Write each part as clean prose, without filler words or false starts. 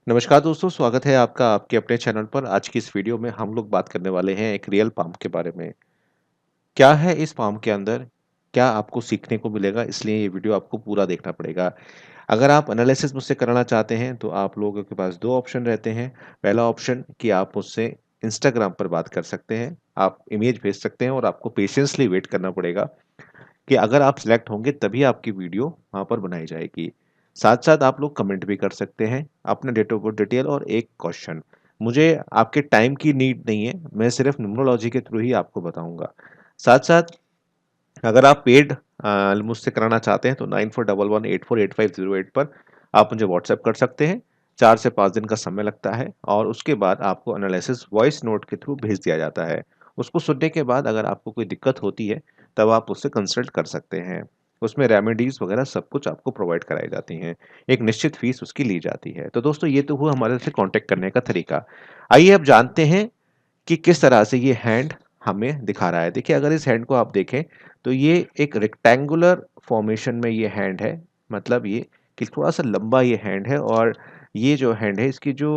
नमस्कार दोस्तों, स्वागत है आपका आपके अपने चैनल पर। आज की इस वीडियो में हम लोग बात करने वाले हैं एक रियल पाम के बारे में। क्या है इस पाम के अंदर? क्या आपको सीखने को मिलेगा? इसलिए ये वीडियो आपको पूरा देखना पड़ेगा। अगर आप एनालिसिस मुझसे कराना चाहते हैं तो आप लोगों के पास 2 ऑप्शन रहते हैं। पहला ऑप्शन कि आप मुझसे इंस्टाग्राम पर बात कर सकते हैं। आप इमेज भेज सकते हैं और आपको पेशेंसली वेट करना पड़ेगा कि अगर आप सिलेक्ट होंगे तभी आपकी वीडियो वहाँ पर बनाई जाएगी। साथ-साथ आप लोग कमेंट भी कर सकते हैं, अपना डेट ऑफ बर्थ डिटेल और एक क्वेश्चन। मुझे आपके टाइम की नीड नहीं है, मैं सिर्फ न्यूमरोलॉजी के थ्रू ही आपको बताऊँगा। साथ-साथ अगर आप पेड मुझसे कराना चाहते हैं तो 9411848508 पर आप मुझे व्हाट्सएप कर सकते हैं। 4 से 5 दिन का समय लगता है और उसके बाद आपको एनालिसिस वॉइस नोट के थ्रू भेज दिया जाता है। उसको सुनने के बाद अगर आपको कोई दिक्कत होती है, तब आप उससे कंसल्ट कर सकते हैं। उसमें रेमेडीज़ वगैरह सब कुछ आपको प्रोवाइड कराई जाती हैं। एक निश्चित फीस उसकी ली जाती है। तो दोस्तों ये तो हुआ हमारे से कॉन्टैक्ट करने का तरीका। आइए अब जानते हैं कि किस तरह से ये हैंड हमें दिखा रहा है। देखिए अगर इस हैंड को आप देखें तो ये एक रेक्टेंगुलर फॉर्मेशन में ये हैंड है। मतलब ये कि थोड़ा-सा लंबा ये हैंड है और ये जो हैंड है इसकी जो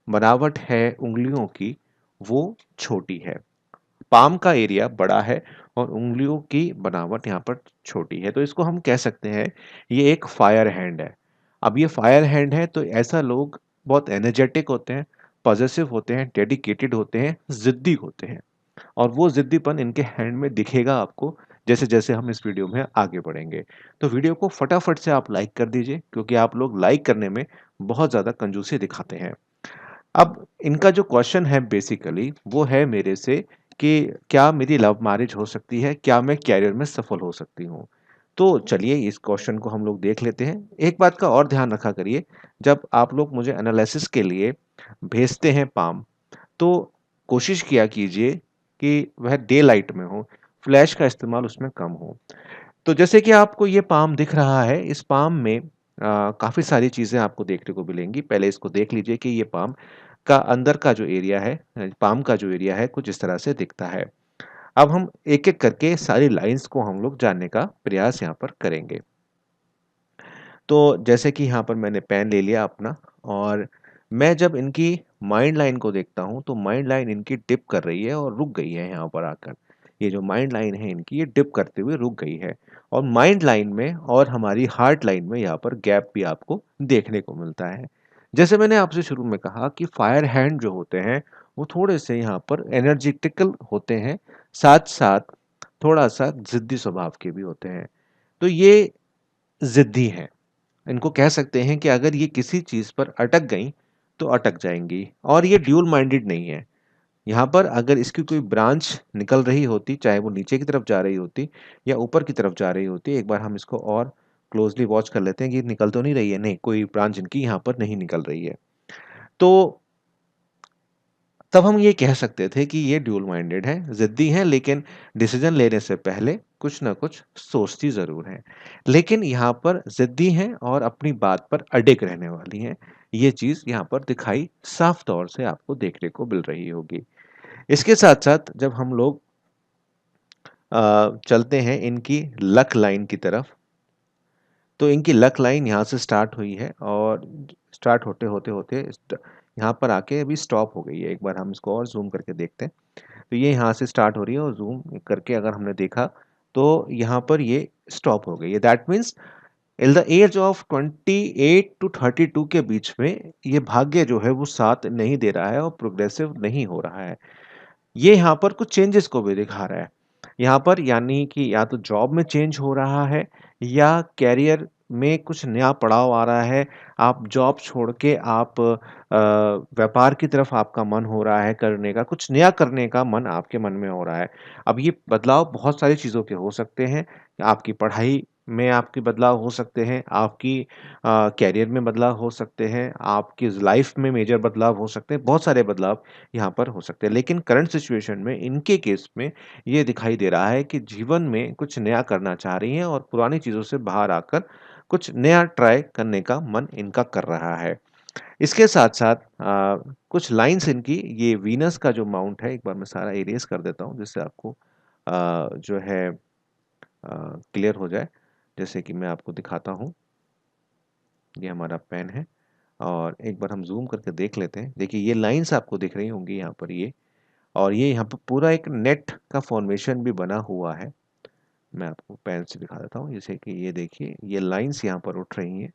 बनावट है उँगलियों की वो छोटी है। पाम का एरिया बड़ा है और उँगलियों की बनावट यहाँ पर छोटी है। तो इसको हम कह सकते हैं ये एक फायर हैंड है। अब ये फायर हैंड है तो ऐसा लोग बहुत एनर्जेटिक होते हैं, पॉसेसिव होते हैं, डेडिकेटेड होते हैं, ज़िद्दी होते हैं और वो ज़िद्दीपन इनके हैंड में दिखेगा आपको जैसे-जैसे हम इस वीडियो में आगे बढ़ेंगे। तो वीडियो को फटाफट से आप लाइक कर दीजिए क्योंकि आप लोग लाइक करने में बहुत ज़्यादा कंजूसी दिखाते हैं। अब इनका जो क्वेश्चन है बेसिकली वो है मेरे से कि क्या मेरी लव मैरिज हो सकती है? क्या मैं करियर में सफल हो सकती हूँ? तो चलिए इस क्वेश्चन को हम लोग देख लेते हैं। एक बात का और ध्यान रखा करिए, जब आप लोग मुझे एनालिसिस के लिए भेजते हैं पाम, तो कोशिश किया कीजिए कि वह डे लाइट में हो, फ्लैश का इस्तेमाल उसमें कम हो। तो जैसे कि आपको ये पाम दिख रहा है, इस पाम में काफ़ी सारी चीज़ें आपको देखने को मिलेंगी। पहले इसको देख लीजिए कि ये पाम का अंदर का जो एरिया है पाम का जो एरिया है कुछ इस तरह से दिखता है। अब हम एक-एक करके सारी लाइन्स को हम लोग जानने का प्रयास यहाँ पर करेंगे। तो जैसे कि यहाँ पर मैंने पेन ले लिया अपना और मैं जब इनकी माइंड लाइन को देखता हूँ, तो माइंड लाइन इनकी डिप कर रही है और रुक गई है यहाँ पर आकर। ये जो माइंड लाइन है इनकी ये डिप करते हुए रुक गई है और माइंड लाइन में और हमारी हार्ट लाइन में यहाँ पर गैप भी आपको देखने को मिलता है। जैसे मैंने आपसे शुरू में कहा कि फायर हैंड जो होते हैं, वो थोड़े-से यहाँ पर एनर्जेटिकल होते हैं, साथ-साथ थोड़ा-सा ज़िद्दी स्वभाव के भी होते हैं। तो ये ज़िद्दी हैं। इनको कह सकते हैं कि अगर ये किसी चीज़ पर अटक गईं, तो अटक जाएँगी और ये ड्यूल माइंडेड नहीं है। यहाँ पर अगर इसकी कोई ब्रांच निकल रही होती, चाहे वो नीचे की तरफ जा रही होती या ऊपर की तरफ जा रही होती, एक बार हम इसको और क्लोज़ली वॉच कर लेते हैं कि ये निकल तो नहीं रही है? नहीं, कोई ब्रांच इनकी यहाँ पर नहीं निकल रही है। तो तब हम ये कह सकते थे कि ये ड्यूल माइंडेड है, ज़िद्दी हैं लेकिन डिसीज़न लेने से पहले कुछ न कुछ सोचती ज़रूर हैं। लेकिन यहाँ पर ज़िद्दी हैं और अपनी बात पर अडिग रहने वाली हैं। ये चीज़ यहाँ पर दिखाई साफ तौर से आपको देखने को मिल रही होगी। इसके साथ-साथ जब हम लोग चलते हैं इनकी लक लाइन की तरफ, तो इनकी लक लाइन यहाँ से स्टार्ट हुई है और स्टार्ट होते-होते यहाँ पर आके अभी स्टॉप हो गई है। एक बार हम इसको और ज़ूम करके देखते हैं। तो ये यहाँ से स्टार्ट हो रही है और ज़ूम करके अगर हमने देखा तो यहाँ पर ये स्टॉप हो गई है। That means in the age of 28 to 32 के बीच में ये भाग्य जो है वो साथ नहीं दे रहा है और प्रोग्रेसिव नहीं हो रहा है। ये यहाँ पर कुछ चेंजेस को भी दिखा रहा है। यहाँ पर यानी कि या तो जॉब में चेंज हो रहा है या करियर में कुछ नया पड़ाव आ रहा है। आप जॉब छोड़ के आप व्यापार की तरफ आपका मन हो रहा है करने का, कुछ नया करने का मन आपके मन में हो रहा है। अब ये बदलाव बहुत सारी चीज़ों के हो सकते हैं। आपकी पढ़ाई में आपके बदलाव हो सकते हैं, आपकी करियर में बदलाव हो सकते हैं, आपकी लाइफ में मेजर बदलाव हो सकते हैं, बहुत सारे बदलाव यहाँ पर हो सकते हैं। लेकिन करंट सिचुएशन में इनके केस में ये दिखाई दे रहा है कि जीवन में कुछ नया करना चाह रही हैं और पुरानी चीज़ों से बाहर आकर कुछ नया ट्राई करने का मन इनका कर रहा है। इसके साथ-साथ कुछ लाइन्स इनकी ये वीनस का जो माउंट है, एक बार मैं सारा इरेज़ कर देता हूँ जिससे आपको जो है क्लियर हो जाए। जैसे कि मैं आपको दिखाता हूँ, ये हमारा पेन है और एक बार हम ज़ूम करके देख लेते हैं। देखिए ये लाइन्स आपको दिख रही होंगी यहाँ पर ये, और ये यहाँ पर पूरा एक नेट का फॉर्मेशन भी बना हुआ है। मैं आपको पेन से दिखा देता हूँ, जैसे कि ये देखिए ये लाइन्स यहाँ पर उठ रही हैं।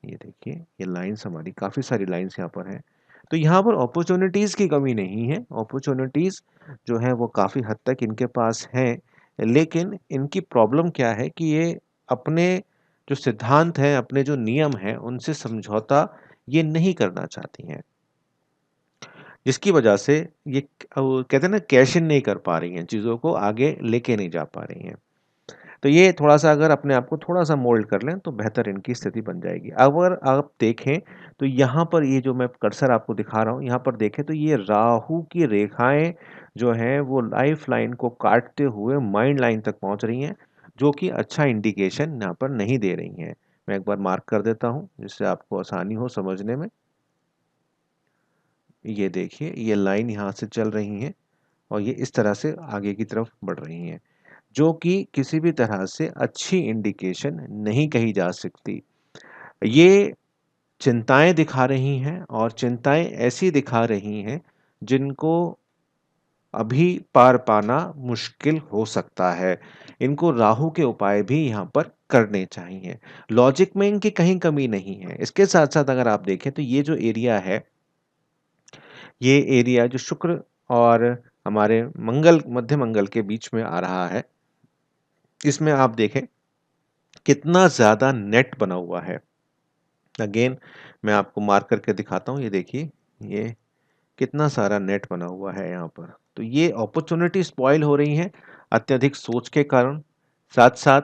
ये देखिए ये लाइन्स हमारी काफ़ी सारी लाइन्स यहाँ पर हैं। तो यहाँ पर अपॉर्चुनिटीज़ की कमी नहीं है, अपॉर्चुनिटीज़ जो है वो काफ़ी हद तक इनके पास हैं, लेकिन इनकी प्रॉब्लम क्या है कि ये अपने जो सिद्धांत हैं, अपने जो नियम हैं, उनसे समझौता ये नहीं करना चाहती हैं। जिसकी वजह से ये कहते हैं ना कैश इन नहीं कर पा रही हैं, चीज़ों को आगे लेके नहीं जा पा रही हैं। तो ये थोड़ा-सा अगर अपने आप को थोड़ा-सा मोल्ड कर लें तो बेहतर इनकी स्थिति बन जाएगी। अगर आप देखें तो यहाँ पर ये जो मैं कर्सर आपको दिखा रहा हूँ, यहाँ पर देखें तो ये राहु की रेखाएँ जो हैं वो लाइफ़लाइन को काटते हुए माइंड लाइन तक पहुँच रही हैं, जो कि अच्छा इंडिकेशन यहाँ पर नहीं दे रही हैं। मैं एक बार मार्क कर देता हूँ, जिससे आपको आसानी हो समझने में। ये देखिए ये लाइन यहाँ से चल रही हैं और ये इस तरह से आगे की तरफ बढ़ रही हैं, जो कि किसी भी तरह से अच्छी इंडिकेशन नहीं कही जा सकती। ये चिंताएँ दिखा रही हैं और चिंताएँ ऐसी दिखा रही हैं जिनको अभी पार पाना मुश्किल हो सकता है। इनको राहु के उपाय भी यहाँ पर करने चाहिए। लॉजिक में इनकी कहीं कमी नहीं है। इसके साथ-साथ अगर आप देखें तो ये जो एरिया है, ये एरिया जो शुक्र और हमारे मंगल मध्य मंगल के बीच में आ रहा है, इसमें आप देखें कितना ज़्यादा नेट बना हुआ है। अगेन मैं आपको मार्क करके दिखाता हूँ, ये देखिए ये कितना सारा नेट बना हुआ है यहाँ पर। तो ये अपॉर्चुनिटी स्पॉइल हो रही हैं अत्यधिक सोच के कारण। साथ-साथ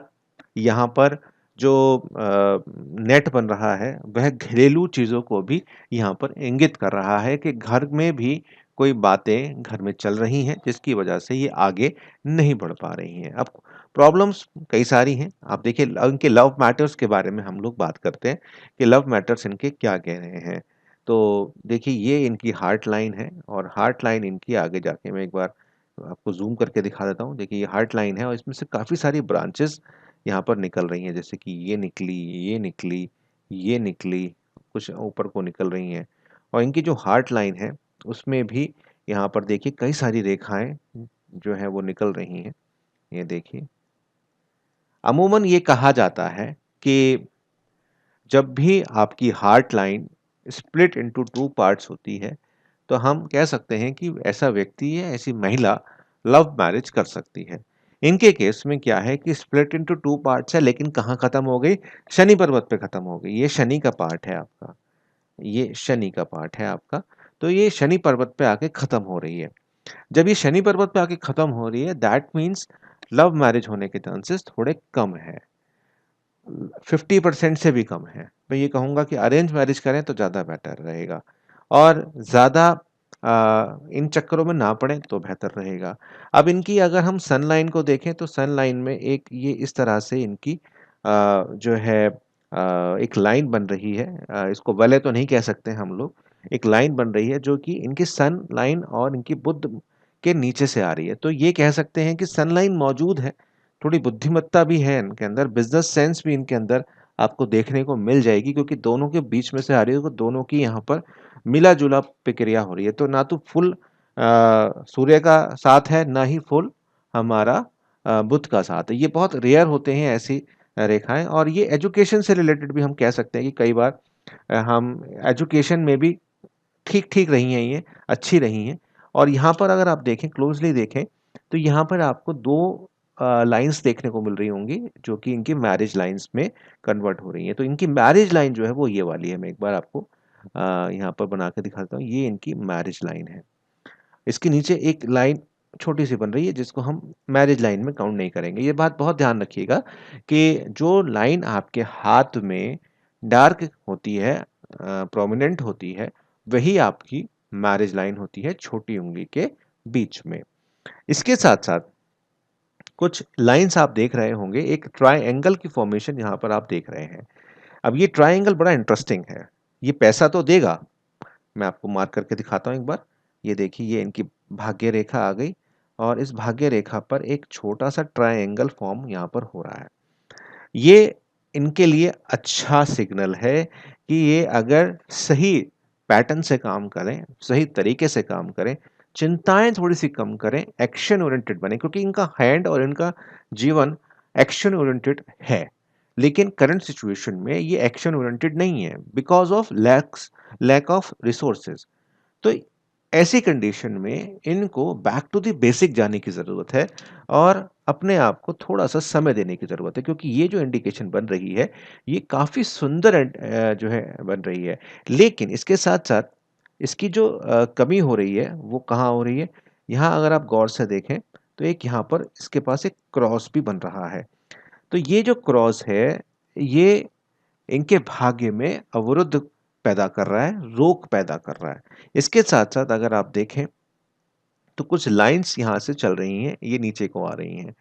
यहाँ पर जो नेट बन रहा है वह घरेलू चीज़ों को भी यहाँ पर इंगित कर रहा है कि घर में भी कोई बातें घर में चल रही हैं, जिसकी वजह से ये आगे नहीं बढ़ पा रही हैं। अब प्रॉब्लम्स कई सारी हैं। आप देखिए इनके लव मैटर्स के बारे में हम लोग बात करते हैं कि लव मैटर्स इनके क्या कह रहे हैं। तो देखिए ये इनकी हार्ट लाइन है और हार्ट लाइन इनकी आगे जाके मैं एक बार आपको ज़ूम करके दिखा देता हूँ। देखिए ये हार्ट लाइन है और इसमें से काफ़ी सारी ब्रांचेस यहाँ पर निकल रही हैं, जैसे कि ये निकली, ये निकली, ये निकली, कुछ ऊपर को निकल रही हैं। और इनकी जो हार्ट लाइन है उसमें भी यहाँ पर देखिए कई सारी रेखाएँ जो हैं वो निकल रही हैं। ये देखिए। अमूमन ये कहा जाता है कि जब भी आपकी heart line split into 2 parts होती है, तो हम कह सकते हैं कि ऐसा व्यक्ति या ऐसी महिला लव मैरिज कर सकती है। इनके केस में क्या है कि स्प्लिट इनटू 2 पार्ट्स है, लेकिन कहाँ खत्म हो गई? शनि पर्वत पे खत्म हो गई। ये शनि का पार्ट है आपका, ये शनि का पार्ट है आपका। तो ये शनि पर्वत पे आके खत्म हो रही है। जब ये शनि पर्वत पे आके खत्म हो रही है, दैट मीन्स लव मैरिज होने के चांसेस थोड़े कम है। 50% से भी कम है। मैं ये कहूँगा कि अरेंज मैरिज करें तो ज़्यादा बेटर रहेगा और ज़्यादा इन चक्करों में ना पड़ें तो बेहतर रहेगा। अब इनकी अगर हम सन लाइन को देखें तो सन लाइन में एक ये इस तरह से इनकी जो है एक लाइन बन रही है। इसको वलय तो नहीं कह सकते हम लोग। एक लाइन बन रही है जो कि इनकी सन लाइन और इनकी बुध के नीचे से आ रही है। तो ये कह सकते हैं कि सन लाइन मौजूद है, थोड़ी बुद्धिमत्ता भी है इनके अंदर, बिज़नेस सेंस भी इनके अंदर आपको देखने को मिल जाएगी, क्योंकि दोनों के बीच में से आ रही है, तो दोनों की यहाँ पर मिला-जुला प्रक्रिया हो रही है। तो ना तो फुल सूर्य का साथ है, ना ही फुल हमारा बुध का साथ है। ये बहुत रेयर होते हैं ऐसी रेखाएँ, और ये एजुकेशन से रिलेटेड भी हम कह सकते हैं कि कई बार हम एजुकेशन में भी ठीक-ठीक रही हैं ये, अच्छी रही हैं। और यहाँ पर अगर आप देखें, क्लोज़ली देखें, तो यहाँ पर आपको 2 लाइन्स देखने को मिल रही होंगी, जो कि इनकी मैरिज लाइन्स में कन्वर्ट हो रही हैं। तो इनकी मैरिज लाइन जो है वो ये वाली है। मैं एक बार आपको यहाँ पर बना के दिखाता हूँ। ये इनकी मैरिज लाइन है। इसके नीचे एक लाइन छोटी-सी बन रही है, जिसको हम मैरिज लाइन में काउंट नहीं करेंगे। ये बात बहुत ध्यान रखिएगा कि जो लाइन आपके हाथ में डार्क होती है, प्रोमिनेंट होती है, वही आपकी मैरिज लाइन होती है छोटी उँगली के बीच में। इसके साथ-साथ कुछ लाइन्स आप देख रहे होंगे, एक ट्रायंगल की फॉर्मेशन यहाँ पर आप देख रहे हैं। अब ये ट्रायंगल बड़ा इंटरेस्टिंग है। ये पैसा तो देगा, मैं आपको मार्क करके दिखाता हूँ एक बार। ये देखिए ये इनकी भाग्य रेखा आ गई और इस भाग्य रेखा पर एक छोटा-सा ट्रायंगल फॉर्म यहाँ पर हो रहा है। ये इनके लिए अच्छा सिग्नल है कि ये अगर सही पैटर्न से काम करें, सही तरीके से काम करें, चिंताएँ थोड़ी-सी कम करें, एक्शन ओरिएंटेड बनें, क्योंकि इनका हैंड और इनका जीवन एक्शन ओरिएंटेड है। लेकिन करंट सिचुएशन में ये एक्शन ओरिएंटेड नहीं है because of lack of resources. तो ऐसी कंडीशन में इनको बैक टू द बेसिक जाने की ज़रूरत है और अपने आप को थोड़ा-सा समय देने की ज़रूरत है, क्योंकि ये जो इंडिकेशन बन रही है, ये काफ़ी सुंदर जो है बन रही है। लेकिन इसके साथ-साथ इसकी जो कमी हो रही है, वो कहाँ हो रही है? यहाँ अगर आप गौर से देखें, तो एक यहाँ पर इसके पास एक क्रॉस भी बन रहा है। तो ये जो क्रॉस है, ये इनके भाग्य में अवरुद्ध पैदा कर रहा है, रोक पैदा कर रहा है। इसके साथ-साथ अगर आप देखें, तो कुछ लाइन्स यहाँ से चल रही हैं, ये नीचे को आ रही हैं।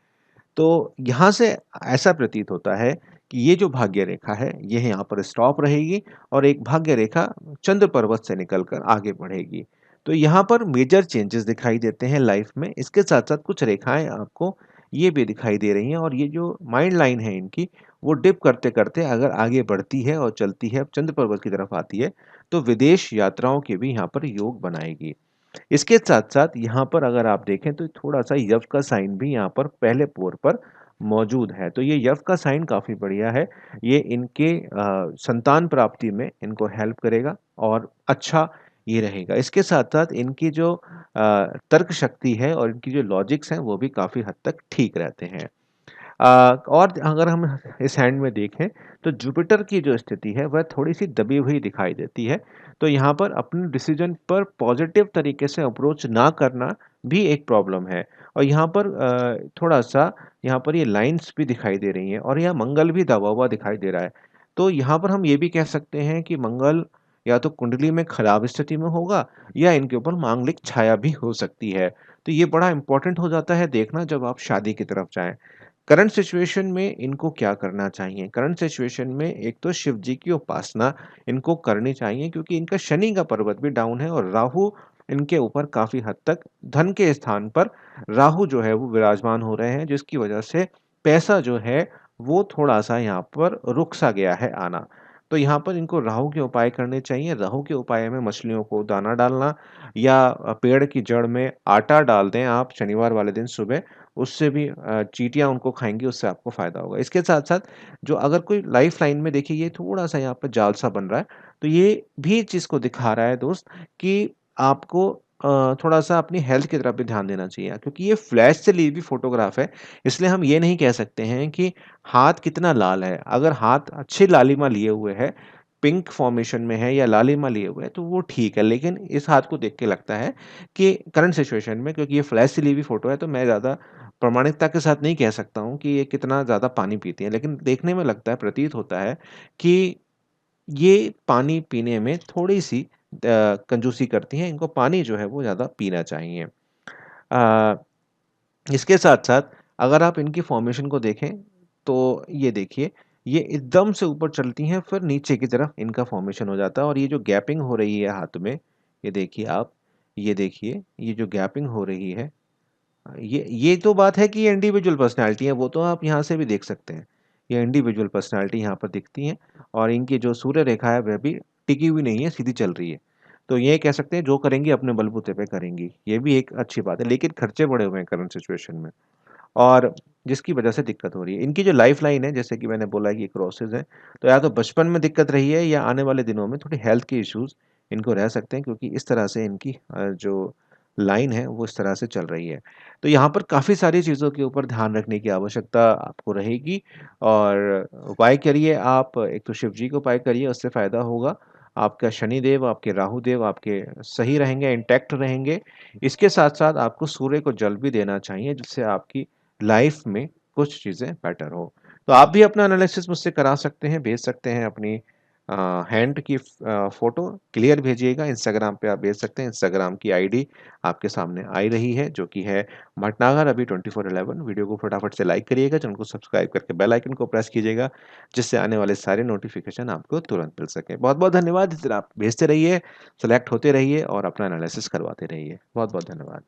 तो यहाँ से ऐसा प्रतीत होता है कि ये जो भाग्य रेखा है, ये यहाँ पर स्टॉप रहेगी और एक भाग्य रेखा चंद्र पर्वत से निकलकर आगे बढ़ेगी। तो यहाँ पर मेजर चेंजेस दिखाई देते हैं लाइफ में। इसके साथ-साथ कुछ रेखाएँ आपको ये भी दिखाई दे रही हैं और ये जो माइंड लाइन है इनकी, वो डिप करते-करते अगर आगे बढ़ती है और चलती है, चंद्र पर्वत की तरफ आती है, तो विदेश यात्राओं के भी यहाँ पर योग बनाएगी। इसके साथ-साथ यहाँ पर अगर आप देखें तो थोड़ा-सा यव का साइन भी यहाँ पर पहले पोर पर मौजूद है। तो ये यव का साइन काफ़ी बढ़िया है। ये इनके संतान प्राप्ति में इनको हेल्प करेगा और अच्छा ये रहेगा। इसके साथ-साथ इनकी जो तर्क शक्ति है और इनकी जो लॉजिक्स हैं वो भी काफ़ी हद तक ठीक रहते हैं। और अगर हम इस हैंड में देखें तो जुपिटर की जो स्थिति है वह थोड़ी-सी दबी हुई दिखाई देती है। तो यहाँ पर अपने डिसीजन पर पॉजिटिव तरीके से अप्रोच ना करना भी एक प्रॉब्लम है। और यहाँ पर थोड़ा-सा यहाँ पर ये लाइन्स भी दिखाई दे रही हैं और यहाँ मंगल भी दबा हुआ दिखाई दे रहा है। तो यहाँ पर हम ये भी कह सकते हैं कि मंगल या तो कुंडली में खराब स्थिति में होगा या इनके ऊपर मांगलिक छाया भी हो सकती है। तो ये बड़ा इम्पोर्टेंट हो जाता है देखना जब आप शादी की तरफ जाएँ। करंट सिचुएशन में इनको क्या करना चाहिए? करंट सिचुएशन में एक तो शिव जी की उपासना इनको करनी चाहिए, क्योंकि इनका शनि का पर्वत भी डाउन है और राहु इनके ऊपर काफ़ी हद तक धन के स्थान पर राहु जो है वो विराजमान हो रहे हैं, जिसकी वजह से पैसा जो है वो थोड़ा-सा यहाँ पर रुक सा गया है आना। तो यहाँ पर इनको राहु के उपाय करने चाहिए। राहु के उपाय में मछलियों को दाना डालना या पेड़ की जड़ में आटा डाल दें आप शनिवार वाले दिन सुबह, उससे भी चींटियाँ उनको खाएँगी, उससे आपको फ़ायदा होगा। इसके साथ-साथ जो अगर कोई लाइफ़ लाइन में देखिए ये थोड़ा-सा यहाँ पे जाल-सा बन रहा है, तो ये भी चीज़ को दिखा रहा है दोस्त कि आपको थोड़ा-सा अपनी हेल्थ की तरफ भी ध्यान देना चाहिए, क्योंकि ये फ्लैश से ली हुई फ़ोटोग्राफ है, इसलिए हम ये नहीं कह सकते हैं कि हाथ कितना लाल है। अगर हाथ अच्छी लालिमा लिए हुए है, पिंक फ़ॉर्मेशन में है या लालिमा लिए हुए है, तो वो ठीक है। लेकिन इस हाथ को देख के लगता है कि करंट सिचुएशन में, क्योंकि ये फ्लैश से ली हुई फ़ोटो है, तो मैं ज़्यादा प्रामाणिकता के साथ नहीं कह सकता हूँ कि ये कितना ज़्यादा पानी पीती हैं, लेकिन देखने में लगता है, प्रतीत होता है कि ये पानी पीने में थोड़ी-सी कंजूसी करती हैं, इनको पानी जो है वो ज़्यादा पीना चाहिए। इसके साथ-साथ अगर आप इनकी फ़ॉर्मेशन को देखें, तो ये देखिए, ये एकदम से ऊपर चलती हैं, फिर नीचे की तरफ इनका फ़ॉर्मेशन हो जाता है और ये जो गैपिंग हो रही है हाथ में, ये देखिए आप, ये देखिए, ये जो गैपिंग हो रही है, ये तो बात है कि ये इंडिविजुअल पर्सनैलिटी है, वो तो आप यहाँ से भी देख सकते हैं। ये इंडिविजुअल पर्सनैलिटी यहाँ पर दिखती हैं और इनकी जो सूर्य रेखा है वह भी टिकी हुई नहीं है, सीधी चल रही है। तो ये कह सकते हैं जो करेंगी अपने बलबूते पे करेंगी, ये भी एक अच्छी बात है, लेकिन खर्चे बढ़े हुए हैं करंट सिचुएशन में और जिसकी वजह से दिक्कत हो रही है। इनकी जो लाइफ लाइन है, जैसे कि मैंने बोला कि ये क्रॉसेस हैं, तो या तो बचपन में दिक्कत रही है या आने वाले दिनों में थोड़ी हेल्थ के इश्यूज़ इनको रह सकते हैं, क्योंकि इस तरह से इनकी जो लाइन है वो इस तरह से चल रही है। तो यहाँ पर काफ़ी सारी चीज़ों के ऊपर ध्यान रखने की आवश्यकता आपको रहेगी और उपाय करिए आप, एक तो शिव जी का उपाय करिए, उससे फ़ायदा होगा। आपका शनिदेव, आपके राहुदेव आपके सही रहेंगे, इंटैक्ट रहेंगे। इसके साथ-साथ आपको सूर्य को जल भी देना चाहिए, जिससे आपकी लाइफ़ में कुछ चीज़ें बेटर हो। तो आप भी अपना एनालिसिस मुझसे करा सकते हैं, भेज सकते हैं अपनी हैंड की फ़ोटो क्लियर भेजिएगा, इंस्टाग्राम पे आप भेज सकते हैं। इंस्टाग्राम की आईडी आपके सामने आई रही है, जो कि है भटनागर अभी 24/11। वीडियो को फटाफट से लाइक करिएगा, चैनल को सब्सक्राइब करके बेल आइकन को प्रेस कीजिएगा, जिससे आने वाले सारे नोटिफ़िकेशन आपको तुरंत मिल सकें। बहुत-बहुत धन्यवाद। इस तरह आप भेजते रहिए, सेलेक्ट होते रहिए और अपना एनालिसिस करवाते रहिए। बहुत-बहुत धन्यवाद।